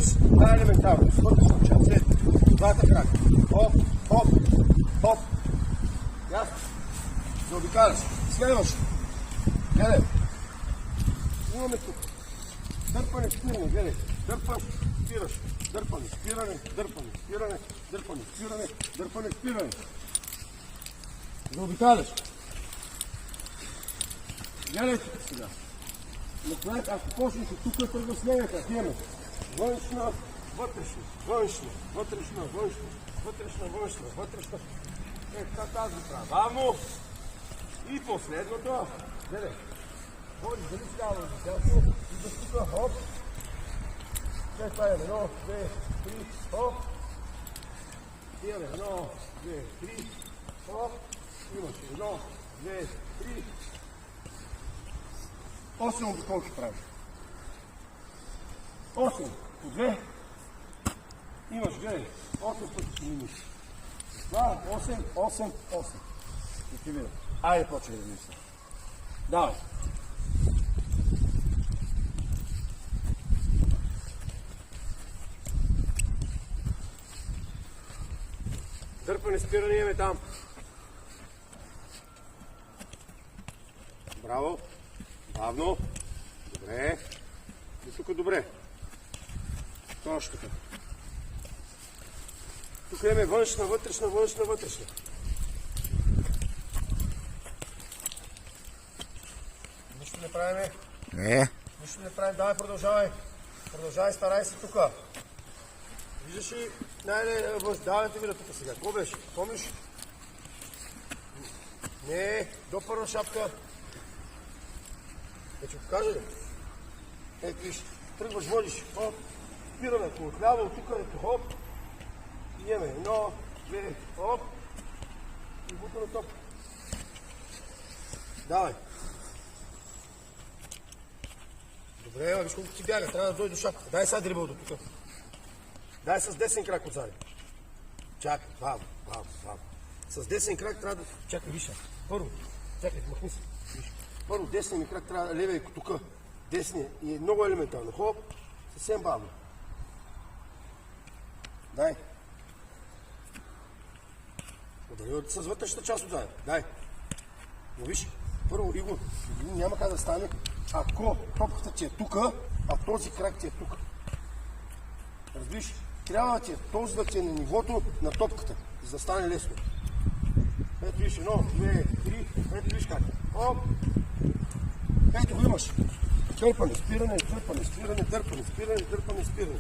с елементарно. Вътрешна част. След двата крака. Хоп, хоп, хоп. Ясно? Заобикаляш. Следваш. Гледай. Имаме тук. Дърпане, спиране, гледай. Дърпаш, спираш. Дърпане, спиране, дърпане, спиране, дърпане, спиране, дърпане, спиране. Заобикаляш. Гледай тук сега. Накрая, ако почнеш от тук, тръгва с нея, как имаме. Външна, вътрешна, външна, вътрешна, външна, вътрешна, външна, вътрешна. Така тази правя. Бавно. И последното. Гледай. Ходиш, дали става за селко, и да тук, хоп. След това имаме 1, 2, 3, хоп. Имаме 1, 2, 3, хоп. Имаш 1, 2, 3. 8 обиколки правиш. 8 по 2. Имаш, гледай, 8 пъти ще миниш. Това 8, 8, 8. Да ти видя. Айде, почвай да мисля. Давай. Дърпане, спиране имаме там. Браво. Бавно. Добре. И тук добре. Точно така. Тук имаме външна, вътрешна, външна, вътрешна. Нищо не правиме. Не. Нищо не правим. Давай, продължавай. Продължавай, старай се тук. Виждаш ли? Давай да видя тук сега. Какво беше? Помниш? Не, до първа шапка. Да ти покажа ли? Ето виж, тръгваш, водиш, хоп, спираме, ако отляво, от тук, ето, хоп, и имаме, 1, 2, хоп, и бута на топ. Давай. Добре, виж колко ти бяга, трябва да дойде до шапката. Дай сега дрибъл до тук. Дай с десен крак отзади. Чакай, бавно, бавно, бавно. С десен крак трябва да... Чакай, виж, първо, чакай, махни се. Първо, десния ми крак трябва да левия и тук. Десния. И е много елементарно. Хоп, съвсем бавно. Дай. Удари с вътрешната част отзади. Дай. Но виж, първо, Игор, няма как да стане, ако топката ти е тук, а този крак ти е тук. Разбираш? Трябва да ти е този да ти е на нивото на топката, за да стане лесно. Ето виж, 1, 2, 3, ето виж как. Хоп. Ето го имаш. Дърпане, спиране, дърпане, спиране, дърпане, спиране, дърпане, спиране.